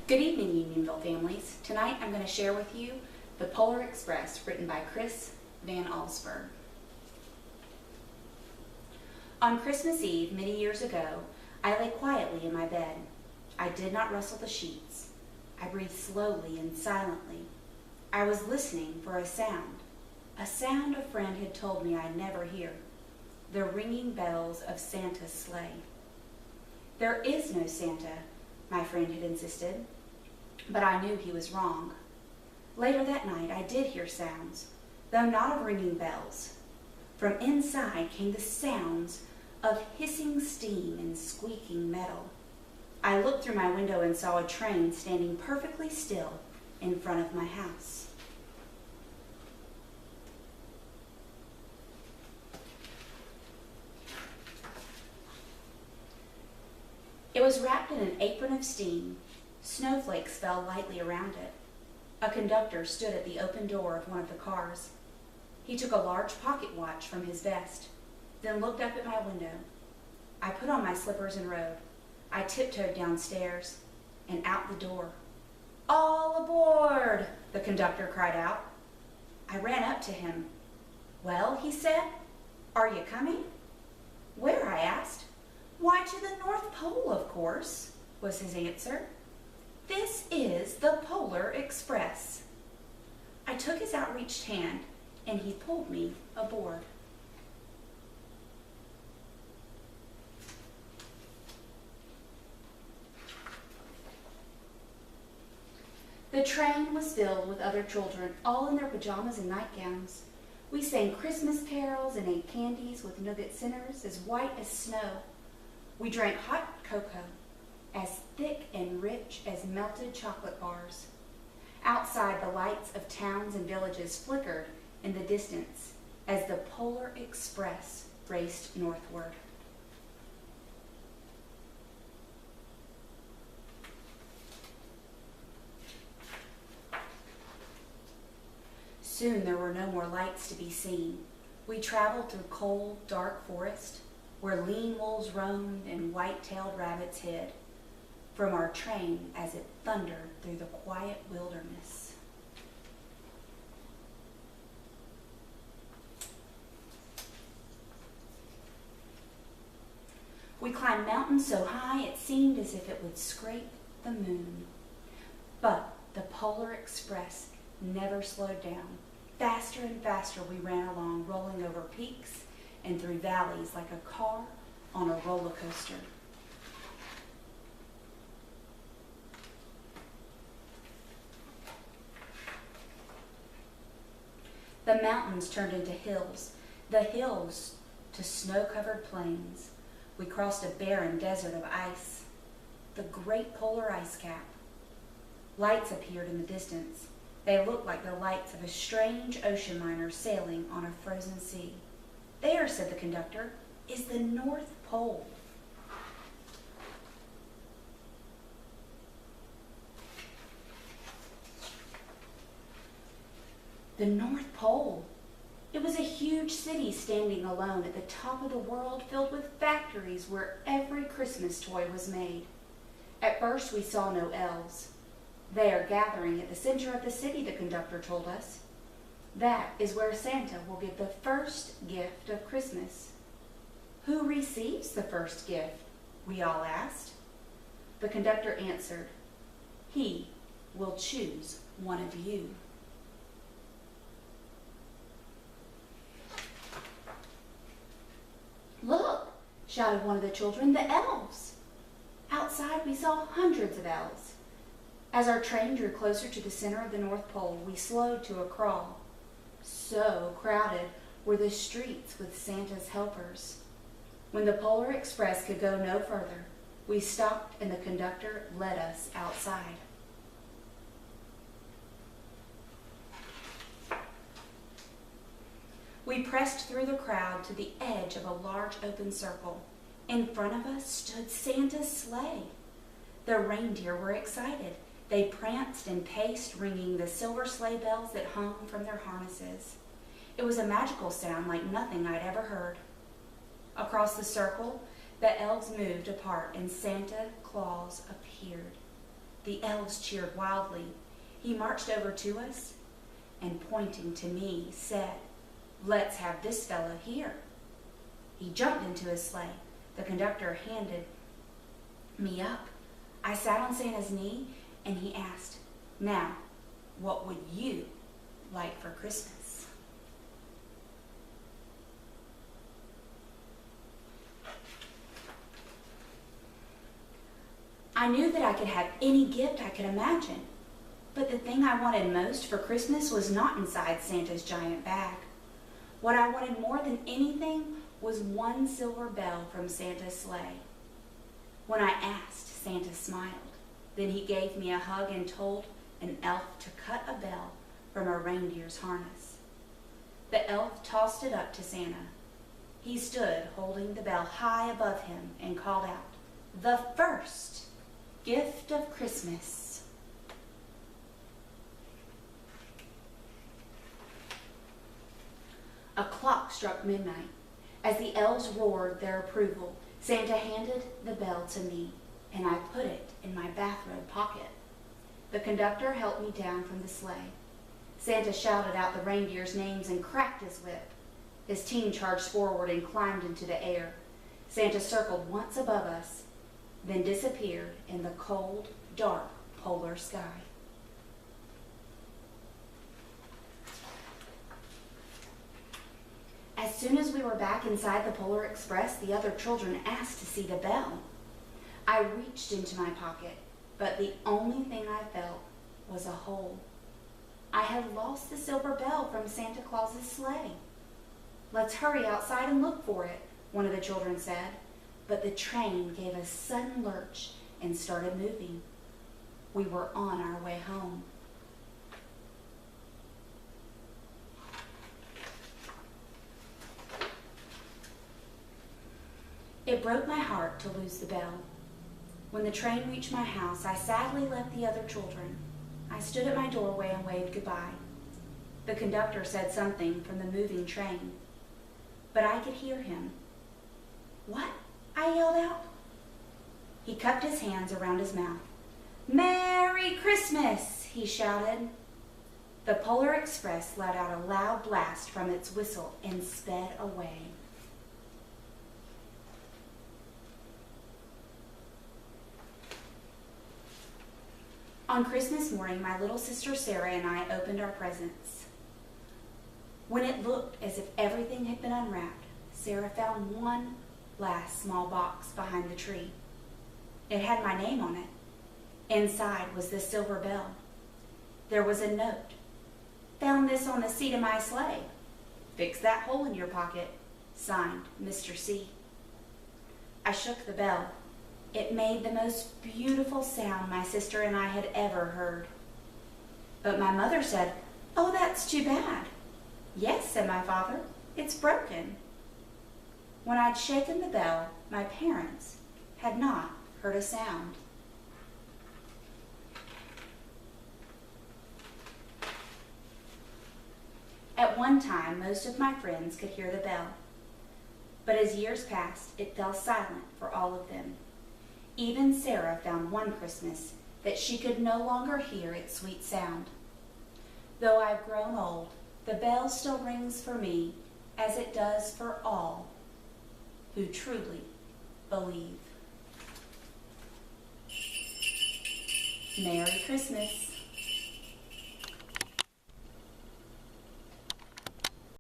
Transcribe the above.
Good evening, Unionville families. Tonight I'm going to share with you The Polar Express, written by Chris Van Allsburg. On Christmas Eve, many years ago, I lay quietly in my bed. I did not rustle the sheets. I breathed slowly and silently. I was listening for a sound a friend had told me I'd never hear, the ringing bells of Santa's sleigh. There is no Santa, my friend had insisted, but I knew he was wrong. Later that night I did hear sounds, though not of ringing bells. From inside came the sounds of hissing steam and squeaking metal. I looked through my window and saw a train standing perfectly still in front of my house. It was wrapped in an apron of steam. Snowflakes fell lightly around it. A conductor stood at the open door of one of the cars. He took a large pocket watch from his vest, then looked up at my window. I put on my slippers and robe. I tiptoed downstairs and out the door. "All aboard!" the conductor cried out. I ran up to him. "Well," he said, "are you coming?" "Where?" I asked. "Why, to the North Pole, of course," was his answer. "This is the Polar Express." I took his outreached hand and he pulled me aboard. The train was filled with other children, all in their pajamas and nightgowns. We sang Christmas carols and ate candies with nougat centers as white as snow. We drank hot cocoa, as thick and rich as melted chocolate bars. Outside, the lights of towns and villages flickered in the distance as the Polar Express raced northward. Soon there were no more lights to be seen. We traveled through cold, dark forest, where lean wolves roamed and white-tailed rabbits hid from our train as it thundered through the quiet wilderness. We climbed mountains so high it seemed as if it would scrape the moon. But the Polar Express never slowed down. Faster and faster we ran along, rolling over peaks and through valleys like a car on a roller coaster. The mountains turned into hills, the hills to snow-covered plains. We crossed a barren desert of ice, the great polar ice cap. Lights appeared in the distance. They looked like the lights of a strange ocean liner sailing on a frozen sea. "There," said the conductor, "is the North Pole." The North Pole. It was a huge city standing alone at the top of the world, filled with factories where every Christmas toy was made. At first we saw no elves. "They are gathering at the center of the city," the conductor told us. "That is where Santa will give the first gift of Christmas." "Who receives the first gift?" we all asked. The conductor answered, "He will choose one of you." "Look," shouted one of the children, "the elves." Outside we saw hundreds of elves. As our train drew closer to the center of the North Pole, we slowed to a crawl. So crowded were the streets with Santa's helpers. When the Polar Express could go no further, we stopped and the conductor led us outside. We pressed through the crowd to the edge of a large open circle. In front of us stood Santa's sleigh. The reindeer were excited. They pranced and paced, ringing the silver sleigh bells that hung from their harnesses. It was a magical sound like nothing I'd ever heard. Across the circle, the elves moved apart and Santa Claus appeared. The elves cheered wildly. He marched over to us and, pointing to me, said, "Let's have this fellow here." He jumped into his sleigh. The conductor handed me up. I sat on Santa's knee, and he asked, "Now, what would you like for Christmas?" I knew that I could have any gift I could imagine, but the thing I wanted most for Christmas was not inside Santa's giant bag. What I wanted more than anything was one silver bell from Santa's sleigh. When I asked, Santa smiled. Then he gave me a hug and told an elf to cut a bell from a reindeer's harness. The elf tossed it up to Santa. He stood holding the bell high above him and called out, "The first gift of Christmas." A clock struck midnight. As the elves roared their approval, Santa handed the bell to me, and I put it in my bathrobe pocket. The conductor helped me down from the sleigh. Santa shouted out the reindeers' names and cracked his whip. His team charged forward and climbed into the air. Santa circled once above us, then disappeared in the cold, dark polar sky. As soon as we were back inside the Polar Express, the other children asked to see the bell. I reached into my pocket, but the only thing I felt was a hole. I had lost the silver bell from Santa Claus's sleigh. "Let's hurry outside and look for it," one of the children said, but the train gave a sudden lurch and started moving. We were on our way home. It broke my heart to lose the bell. When the train reached my house, I sadly left the other children. I stood at my doorway and waved goodbye. The conductor said something from the moving train, but I could hear him. "What?" I yelled out. He cupped his hands around his mouth. "Merry Christmas!" he shouted. The Polar Express let out a loud blast from its whistle and sped away. On Christmas morning, my little sister Sarah and I opened our presents. When it looked as if everything had been unwrapped, Sarah found one last small box behind the tree. It had my name on it. Inside was the silver bell. There was a note. "Found this on the seat of my sleigh. Fix that hole in your pocket. Signed, Mr. C." I shook the bell. It made the most beautiful sound my sister and I had ever heard. But my mother said, "Oh, that's too bad." "Yes," said my father, "it's broken." When I'd shaken the bell, my parents had not heard a sound. At one time, most of my friends could hear the bell. But as years passed, it fell silent for all of them. Even Sarah found one Christmas that she could no longer hear its sweet sound. Though I've grown old, the bell still rings for me as it does for all who truly believe. Merry Christmas.